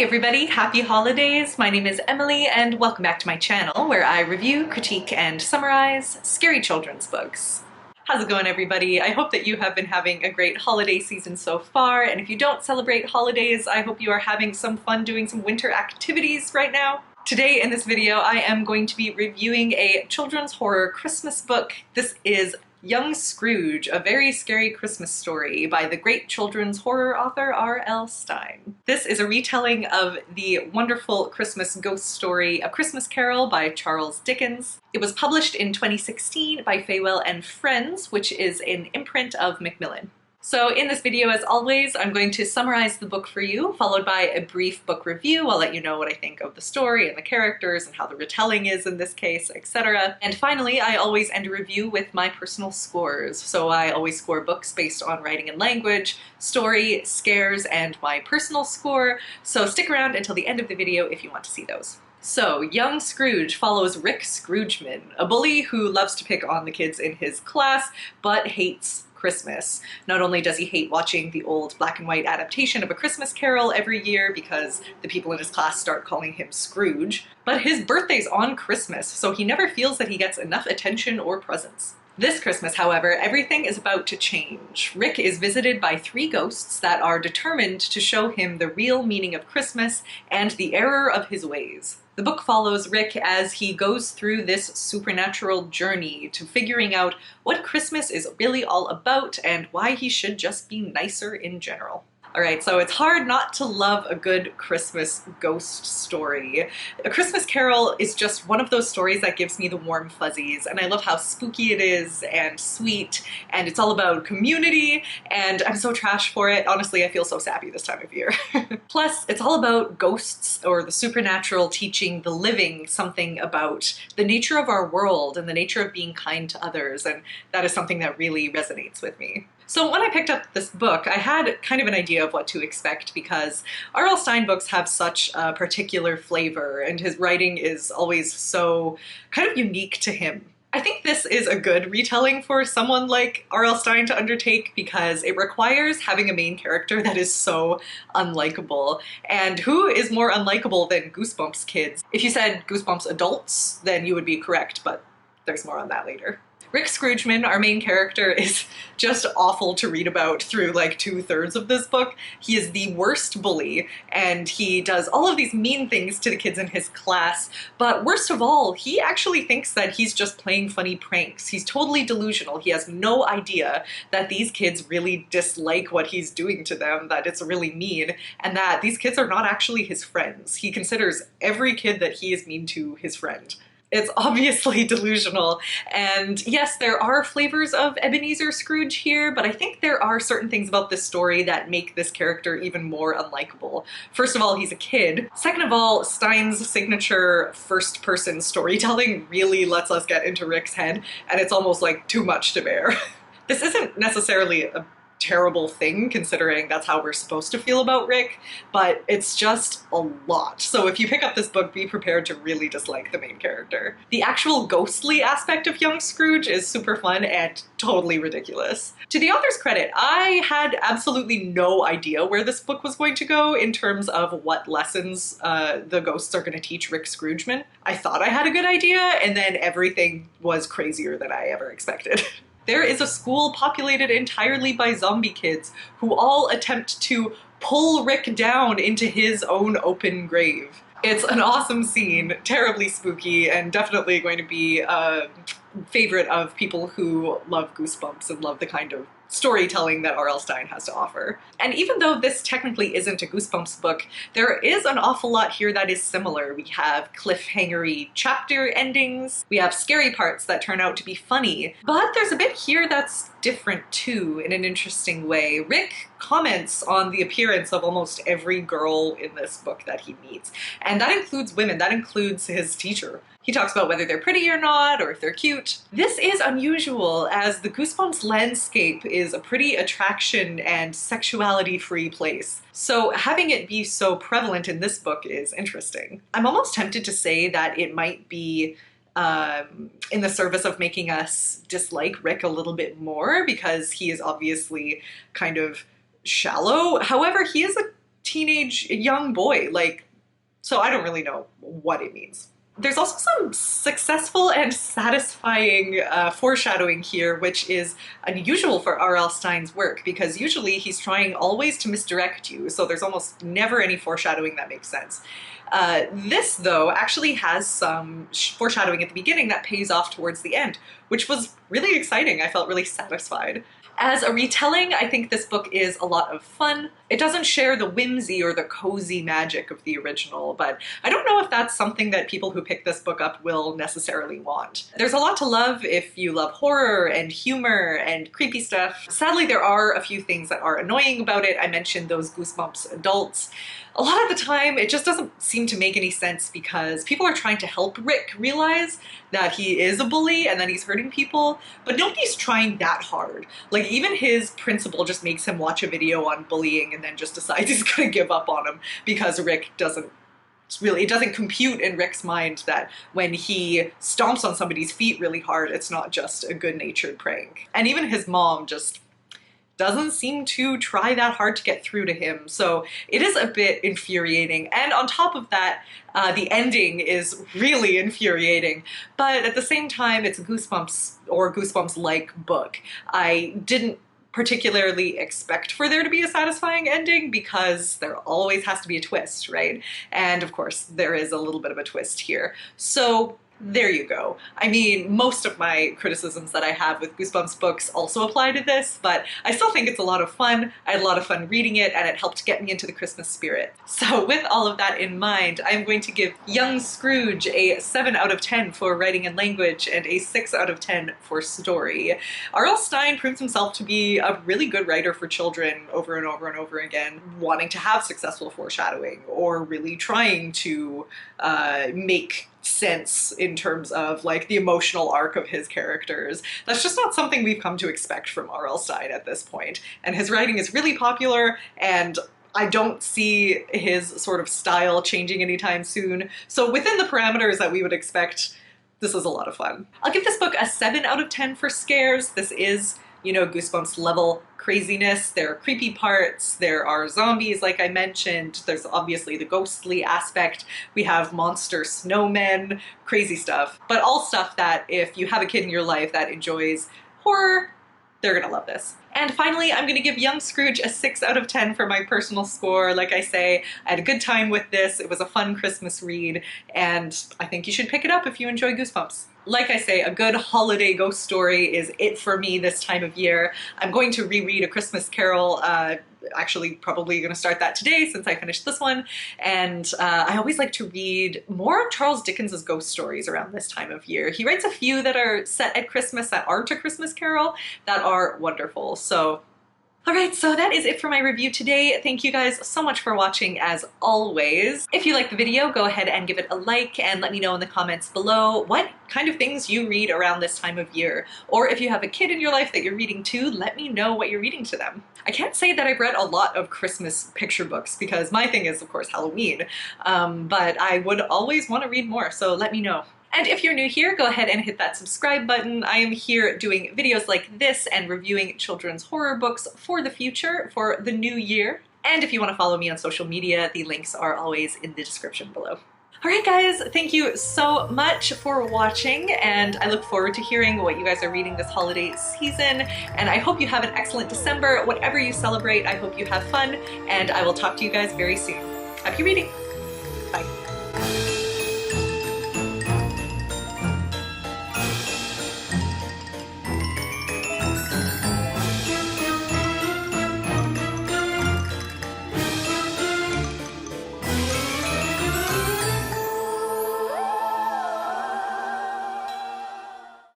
Hey everybody, happy holidays! My name is Emily and welcome back to my channel where I review, critique, and summarize scary children's books. How's it going everybody? I hope that you have been having a great holiday season so far, and if you don't celebrate holidays, I hope you are having some fun doing some winter activities right now. Today in this video I am going to be reviewing a children's horror Christmas book. This is Young Scrooge, a very scary Christmas story by the great children's horror author R.L. Stine. This is a retelling of the wonderful Christmas ghost story A Christmas Carol by Charles Dickens. It was published in 2016 by Faywell and Friends, which is an imprint of Macmillan. So in this video, as always, I'm going to summarize the book for you, followed by a brief book review. I'll let you know what I think of the story and the characters and how the retelling is in this case, etc. And finally, I always end a review with my personal scores. So I always score books based on writing and language, story, scares, and my personal score. So stick around until the end of the video if you want to see those. So, Young Scrooge follows Rick Scroogeman, a bully who loves to pick on the kids in his class, but hates Christmas. Not only does he hate watching the old black and white adaptation of A Christmas Carol every year because the people in his class start calling him Scrooge, but his birthday's on Christmas, so he never feels that he gets enough attention or presents. This Christmas, however, everything is about to change. Rick is visited by three ghosts that are determined to show him the real meaning of Christmas and the error of his ways. The book follows Rick as he goes through this supernatural journey to figuring out what Christmas is really all about and why he should just be nicer in general. Alright, so it's hard not to love a good Christmas ghost story. A Christmas Carol is just one of those stories that gives me the warm fuzzies, and I love how spooky it is and sweet, and it's all about community, and I'm so trash for it. Honestly, I feel so sappy this time of year. Plus, it's all about ghosts or the supernatural teaching the living something about the nature of our world and the nature of being kind to others, and that is something that really resonates with me. So when I picked up this book, I had kind of an idea of what to expect because R.L. Stine books have such a particular flavor and his writing is always so kind of unique to him. I think this is a good retelling for someone like R.L. Stine to undertake because it requires having a main character that is so unlikable. And who is more unlikable than Goosebumps kids? If you said Goosebumps adults, then you would be correct, but there's more on that later. Rick Scroogeman, our main character, is just awful to read about through like 2/3 of this book. He is the worst bully, and he does all of these mean things to the kids in his class, but worst of all, he actually thinks that he's just playing funny pranks. He's totally delusional. He has no idea that these kids really dislike what he's doing to them, that it's really mean, and that these kids are not actually his friends. He considers every kid that he is mean to his friend. It's obviously delusional, and yes, there are flavors of Ebenezer Scrooge here, but I think there are certain things about this story that make this character even more unlikable. First of all, he's a kid. Second of all, Stine's signature first-person storytelling really lets us get into Rick's head, and it's almost like too much to bear. This isn't necessarily a terrible thing considering that's how we're supposed to feel about Rick, but it's just a lot. So if you pick up this book, be prepared to really dislike the main character. The actual ghostly aspect of Young Scrooge is super fun and totally ridiculous. To the author's credit, I had absolutely no idea where this book was going to go in terms of what lessons the ghosts are going to teach Rick Scroogeman. I thought I had a good idea, and then everything was crazier than I ever expected. There is a school populated entirely by zombie kids who all attempt to pull Rick down into his own open grave. It's an awesome scene, terribly spooky, and definitely going to be a favorite of people who love Goosebumps and love the kind of storytelling that R.L. Stine has to offer. And even though this technically isn't a Goosebumps book, there is an awful lot here that is similar. We have cliffhangery chapter endings, we have scary parts that turn out to be funny, but there's a bit here that's different too in an interesting way. Rick comments on the appearance of almost every girl in this book that he meets, and that includes women, that includes his teacher. He talks about whether they're pretty or not, or if they're cute. This is unusual, as the Goosebumps landscape is a pretty attraction and sexuality-free place. So having it be so prevalent in this book is interesting. I'm almost tempted to say that it might be in the service of making us dislike Rick a little bit more, because he is obviously kind of shallow. However, he is a teenage young boy. Like, so I don't really know what it means. There's also some successful and satisfying foreshadowing here, which is unusual for R.L. Stine's work, because usually he's trying always to misdirect you, so there's almost never any foreshadowing that makes sense. This, though, actually has some foreshadowing at the beginning that pays off towards the end, which was really exciting. I felt really satisfied. As a retelling, I think this book is a lot of fun. It doesn't share the whimsy or the cozy magic of the original, but I don't know if that's something that people who pick this book up will necessarily want. There's a lot to love if you love horror and humor and creepy stuff. Sadly, there are a few things that are annoying about it. I mentioned those Goosebumps adults. A lot of the time, it just doesn't seem to make any sense because people are trying to help Rick realize that he is a bully and that he's hurting people, but nobody's trying that hard. Like, even his principal just makes him watch a video on bullying and then just decides he's gonna give up on him because Rick doesn't really, it doesn't compute in Rick's mind that when he stomps on somebody's feet really hard, it's not just a good-natured prank. And even his mom just doesn't seem to try that hard to get through to him. So it is a bit infuriating. And on top of that, the ending is really infuriating. But at the same time, it's a Goosebumps or Goosebumps-like book. I didn't particularly expect for there to be a satisfying ending because there always has to be a twist, right? And of course, there is a little bit of a twist here. So there you go. I mean, most of my criticisms that I have with Goosebumps books also apply to this, but I still think it's a lot of fun. I had a lot of fun reading it, and it helped get me into the Christmas spirit. So with all of that in mind, I'm going to give Young Scrooge a 7 out of 10 for writing and language and a 6 out of 10 for story. R.L. Stine proves himself to be a really good writer for children over and over and over again, wanting to have successful foreshadowing or really trying to make sense in terms of like the emotional arc of his characters. That's just not something we've come to expect from R.L. Stine at this point. And his writing is really popular, and I don't see his sort of style changing anytime soon. So within the parameters that we would expect, this is a lot of fun. I'll give this book a 7 out of 10 for scares. This is, you know, Goosebumps level craziness. There are creepy parts, there are zombies like I mentioned, there's obviously the ghostly aspect, we have monster snowmen, crazy stuff, but all stuff that if you have a kid in your life that enjoys horror, they're gonna love this. And finally, I'm gonna give Young Scrooge a 6 out of 10 for my personal score. Like I say, I had a good time with this, it was a fun Christmas read, and I think you should pick it up if you enjoy Goosebumps. Like I say, a good holiday ghost story is it for me this time of year. I'm going to reread A Christmas Carol, actually probably going to start that today since I finished this one. And I always like to read more of Charles Dickens's ghost stories around this time of year. He writes a few that are set at Christmas that aren't A Christmas Carol that are wonderful. So alright, so that is it for my review today. Thank you guys so much for watching as always. If you liked the video, go ahead and give it a like and let me know in the comments below what kind of things you read around this time of year. Or if you have a kid in your life that you're reading to, let me know what you're reading to them. I can't say that I've read a lot of Christmas picture books because my thing is, of course, Halloween, but I would always want to read more, so let me know. And if you're new here, go ahead and hit that subscribe button. I am here doing videos like this and reviewing children's horror books for the future, for the new year. And if you want to follow me on social media, the links are always in the description below. Alright guys, thank you so much for watching, and I look forward to hearing what you guys are reading this holiday season, and I hope you have an excellent December. Whatever you celebrate, I hope you have fun, and I will talk to you guys very soon. Happy reading! Bye.